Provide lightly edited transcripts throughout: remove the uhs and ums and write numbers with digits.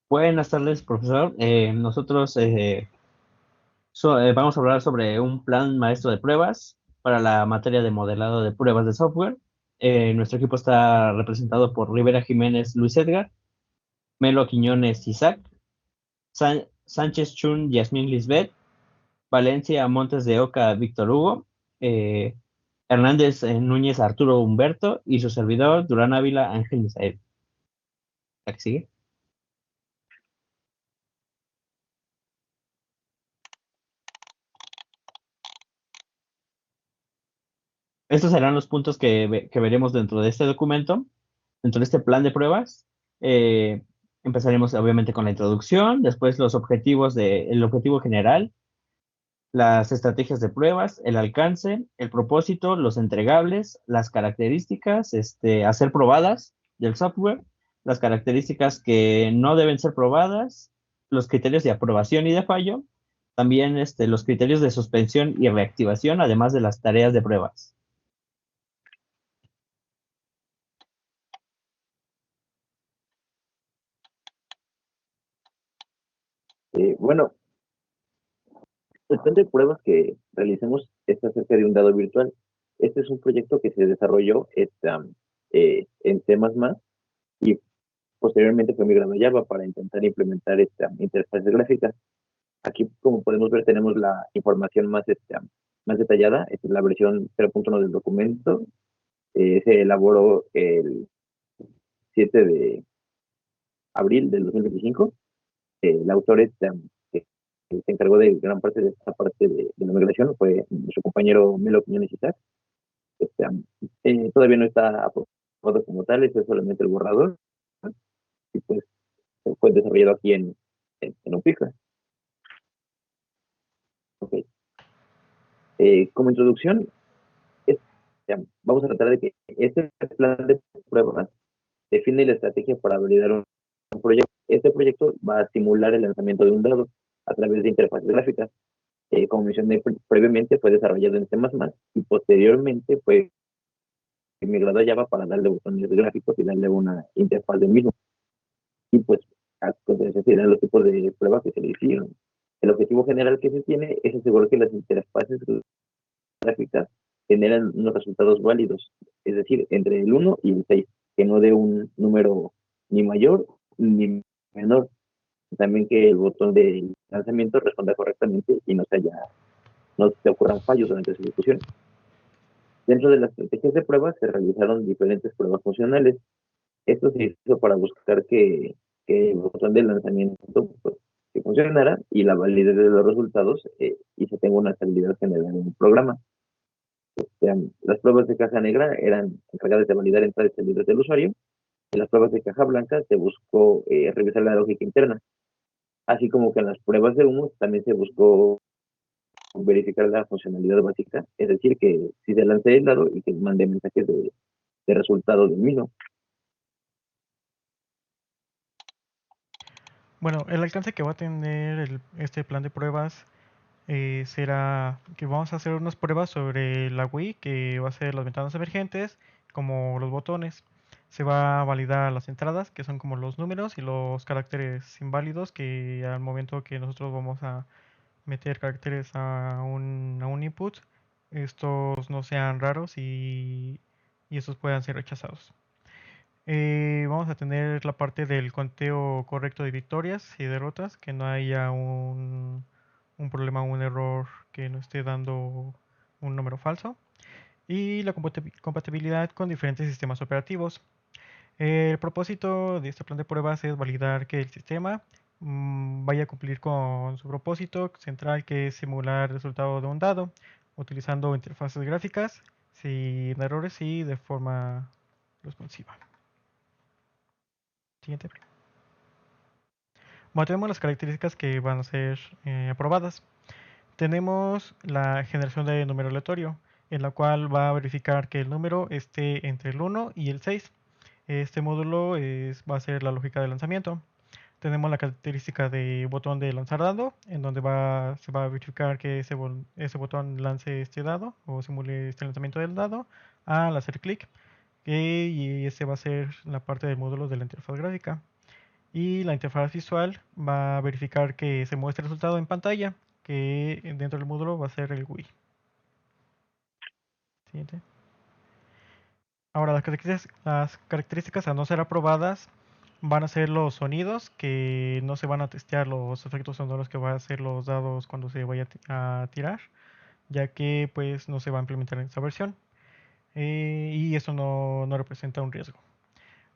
Buenas tardes, profesor. Nosotros vamos a hablar sobre un plan maestro de pruebas para la materia de modelado de pruebas de software. Nuestro equipo está representado por Rivera Jiménez, Luis Edgar, Melo Quiñones, Isaac, Sánchez Chun, Yasmín Lisbeth, Valencia Montes de Oca, Víctor Hugo, eh, Hernández Núñez, Arturo Humberto y su servidor, Durán Ávila, Ángel Misael. ¿La que sigue? Estos serán los puntos que veremos dentro de este documento. Dentro de este plan de pruebas, empezaremos obviamente con la introducción, después los objetivos el objetivo general, las estrategias de pruebas, el alcance, el propósito, los entregables, las características, a ser probadas del software, las características que no deben ser probadas, los criterios de aprobación y de fallo, también los criterios de suspensión y reactivación, además de las tareas de pruebas. Bueno, el plan de pruebas que realizamos es acerca de un dado virtual. Este es un proyecto que se desarrolló en C++ y posteriormente fue migrado a Java para intentar implementar esta interfaz gráfica. Aquí, como podemos ver, tenemos la información más detallada. Esta es la versión 0.1 del documento. Se elaboró el 7 de abril del 2025. El autor que se encargó de gran parte de esta parte de la migración fue nuestro compañero Melo Quiñones Isaac. Este, Todavía no está aprobado como tal, este es solamente el borrador y pues fue desarrollado aquí en UPICA. Okay. Como introducción, es, vamos a tratar de que este plan de pruebas define la estrategia para validar un proyecto. Este proyecto va a simular el lanzamiento de un dado a través de interfaces gráficas. Como mencioné previamente, fue desarrollado en C++ y posteriormente fue migrado a Java para darle botones gráficos y darle una interfaz del mismo. Y pues, a continuación se los tipos de pruebas que se le hicieron. El objetivo general que se tiene es asegurar que las interfaces gráficas generan unos resultados válidos, es decir, entre el 1 y el 6, que no dé un número ni mayor ni menor. También que el botón de lanzamiento responda correctamente y no se ocurran fallos durante su ejecución. Dentro de las estrategias de pruebas se realizaron diferentes pruebas funcionales. Esto se hizo para buscar que el botón de lanzamiento pues, que funcionara y la validez de los resultados y se tenga una estabilidad general en el programa. Las pruebas de caja negra eran encargadas de validar entradas y salidas del usuario. En las pruebas de caja blanca se buscó revisar la lógica interna, así como que en las pruebas de humo también se buscó verificar la funcionalidad básica, es decir, que si se lance el dado y que mande mensajes de resultados del mismo. Bueno, el alcance que va a tener este plan de pruebas será que vamos a hacer unas pruebas sobre la Wii, que va a ser las ventanas emergentes, como los botones. Se va a validar las entradas, que son como los números y los caracteres inválidos, que al momento que nosotros vamos a meter caracteres a un input, estos no sean raros y estos puedan ser rechazados. Vamos a tener la parte del conteo correcto de victorias y derrotas, que no haya un problema o un error que no esté dando un número falso. Y la compatibilidad con diferentes sistemas operativos. El propósito de este plan de pruebas es validar que el sistema vaya a cumplir con su propósito central, que es simular el resultado de un dado, utilizando interfaces gráficas, sin errores y de forma responsiva. Siguiente. Bueno, tenemos las características que van a ser aprobadas. Tenemos la generación de número aleatorio, en la cual va a verificar que el número esté entre el 1 y el 6. Este módulo va a ser la lógica de lanzamiento. Tenemos la característica de botón de lanzar dado, en donde se va a verificar que ese botón lance este dado o simule este lanzamiento del dado al hacer clic. Y ese va a ser la parte del módulo de la interfaz gráfica. Y la interfaz visual va a verificar que se muestre el resultado en pantalla, que dentro del módulo va a ser el GUI. Siguiente. Ahora, las características a no ser aprobadas van a ser los sonidos, que no se van a testear los efectos sonoros que van a ser los dados cuando se vaya a tirar, ya que pues no se va a implementar en esta versión. Y eso no representa un riesgo.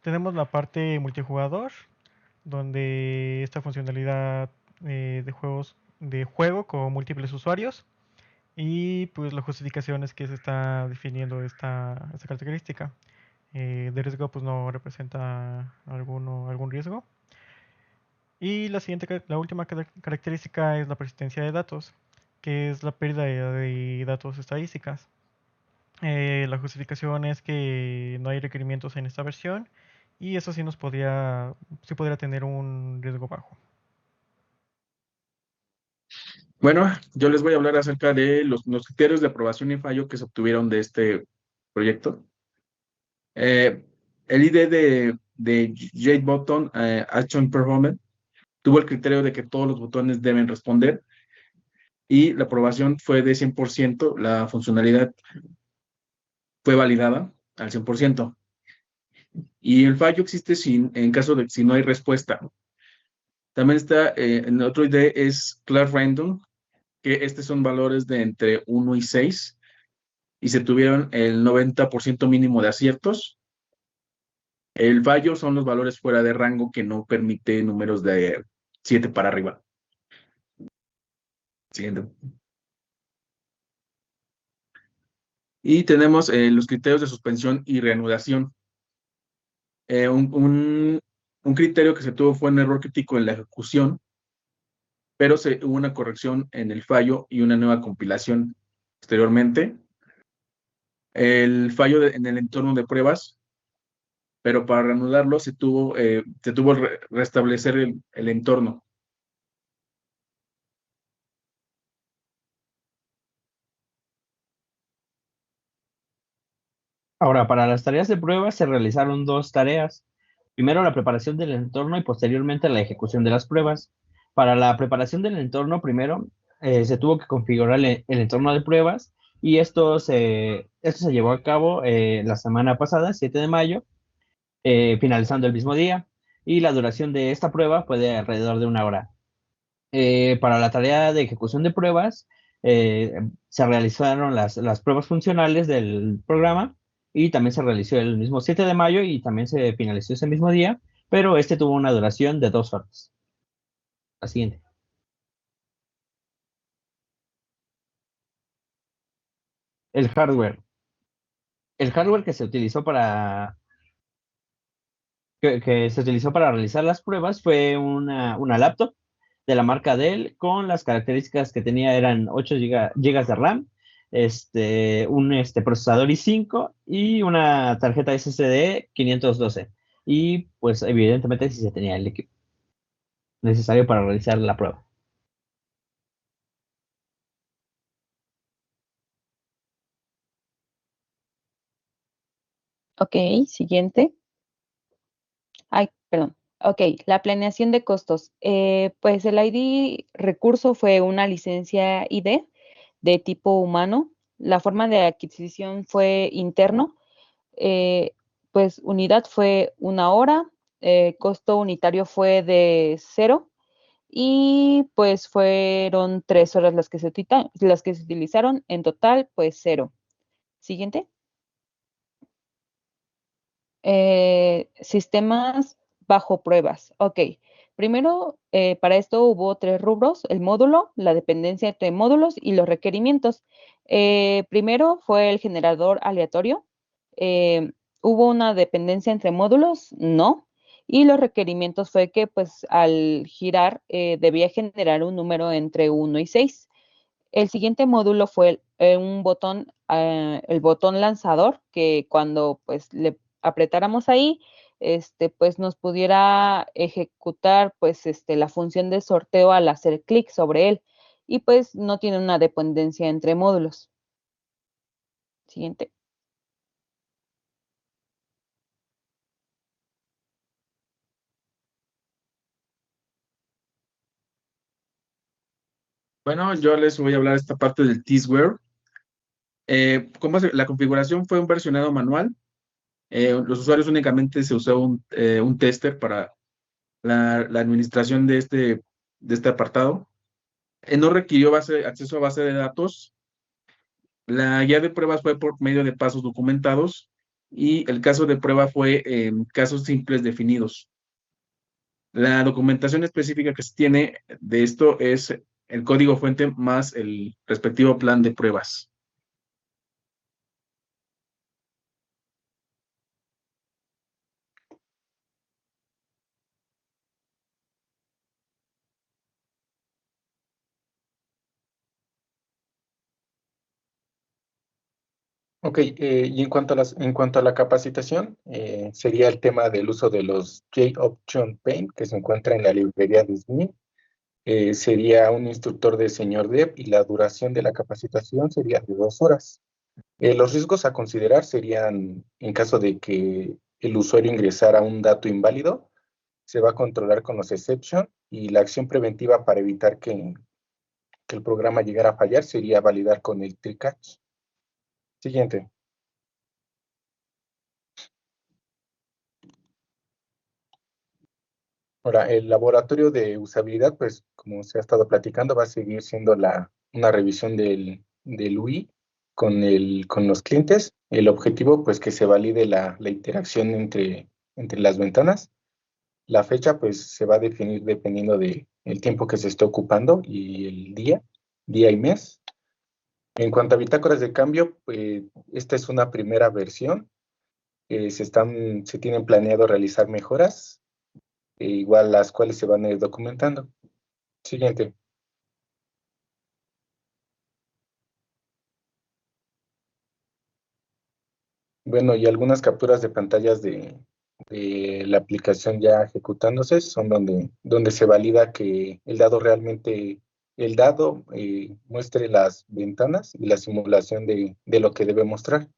Tenemos la parte multijugador, donde esta funcionalidad de juego con múltiples usuarios, y pues la justificación es que se está definiendo esta característica. De riesgo pues no representa algún riesgo. Y la última característica es la persistencia de datos, que es la pérdida de datos estadísticas. La justificación es que no hay requerimientos en esta versión, y eso sí podría tener un riesgo bajo. Bueno, yo les voy a hablar acerca de los criterios de aprobación y fallo que se obtuvieron de este proyecto. El ID de JButton Action Performance tuvo el criterio de que todos los botones deben responder, y la aprobación fue de 100%, la funcionalidad fue validada al 100%. Y el fallo existe en caso de si no hay respuesta. También está en otro ID es Class Random, que estos son valores de entre 1 y 6, y se tuvieron el 90% mínimo de aciertos. El fallo son los valores fuera de rango, que no permite números de 7 para arriba. Siguiente. Y tenemos los criterios de suspensión y reanudación. Un criterio que se tuvo fue un error crítico en la ejecución, pero hubo una corrección en el fallo y una nueva compilación posteriormente. El fallo en el entorno de pruebas, pero para reanudarlo se tuvo restablecer el entorno. Ahora, para las tareas de prueba se realizaron dos tareas. Primero, la preparación del entorno y posteriormente la ejecución de las pruebas. Para la preparación del entorno, primero se tuvo que configurar el entorno de pruebas, y esto se llevó a cabo la semana pasada, 7 de mayo, finalizando el mismo día. Y la duración de esta prueba fue de alrededor de 1 hora. Para la tarea de ejecución de pruebas, se realizaron las pruebas funcionales del programa, y también se realizó el mismo 7 de mayo y también se finalizó ese mismo día, pero este tuvo una duración de 2 horas. La siguiente. El hardware. El hardware que se utilizó para realizar las pruebas fue una laptop de la marca Dell, con las características que tenía: eran 8 gigas de RAM, un procesador i5 y una tarjeta SSD 512. Y pues evidentemente sí se tenía el equipo necesario para realizar la prueba. Ok, siguiente. Ay, perdón. Ok, la planeación de costos. Pues el ID recurso fue una licencia ID de tipo humano. La forma de adquisición fue interno. Eh, pues unidad fue 1 hora. Costo unitario fue de 0. Y pues fueron 3 horas las que se utilizaron. En total, pues 0. Siguiente. Sistemas bajo pruebas. Ok. Primero, para esto hubo 3 rubros: el módulo, la dependencia entre módulos y los requerimientos. Primero fue el generador aleatorio. Eh, ¿Hubo una dependencia entre módulos? No. Y los requerimientos fue que pues al girar debía generar un número entre 1 y 6. El siguiente módulo fue el botón lanzador, que cuando pues le apretáramos ahí, pues nos pudiera ejecutar pues la función de sorteo al hacer clic sobre él, y pues no tiene una dependencia entre módulos. Siguiente. Bueno, yo les voy a hablar esta parte del Teasware. La configuración fue un versionado manual. Los usuarios únicamente se usó un tester para la administración de este apartado. No requirió acceso a base de datos. La guía de pruebas fue por medio de pasos documentados y el caso de prueba fue en casos simples definidos. La documentación específica que se tiene de esto es el código fuente más el respectivo plan de pruebas. Ok, y en cuanto a la capacitación, sería el tema del uso de los J-Option Paint que se encuentra en la librería de SME. Sería un instructor de señor Dev y la duración de la capacitación sería de 2 horas. Los riesgos a considerar serían, en caso de que el usuario ingresara un dato inválido, se va a controlar con los exception y la acción preventiva para evitar que el programa llegara a fallar sería validar con el TreeCatch. Siguiente. Ahora, el laboratorio de usabilidad, pues como se ha estado platicando, va a seguir siendo una revisión del UI con los clientes. El objetivo, pues que se valide la interacción entre las ventanas. La fecha, pues se va a definir dependiendo del tiempo que se esté ocupando y el día y mes. En cuanto a bitácoras de cambio, pues esta es una primera versión. Se tienen planeado realizar mejoras igual las cuales se van a ir documentando. Siguiente. Bueno, y algunas capturas de pantallas de la aplicación ya ejecutándose son donde se valida que el dado muestre las ventanas y la simulación de lo que debe mostrar.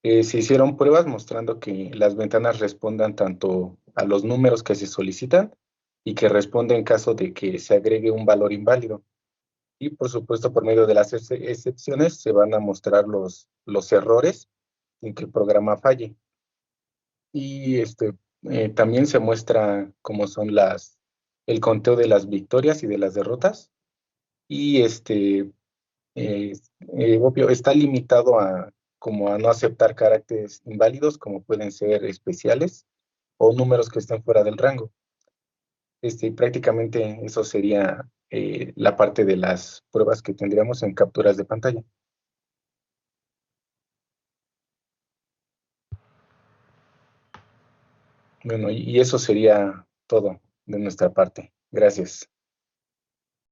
Se hicieron pruebas mostrando que las ventanas respondan tanto a los números que se solicitan y que responde en caso de que se agregue un valor inválido. Y por supuesto, por medio de las excepciones se van a mostrar los errores sin que el programa falle. Y también se muestra cómo son el conteo de las victorias y de las derrotas. Y eh, obvio, está limitado como a no aceptar caracteres inválidos, como pueden ser especiales o números que estén fuera del rango. Prácticamente eso sería la parte de las pruebas que tendríamos en capturas de pantalla. Bueno, y eso sería todo de nuestra parte. Gracias.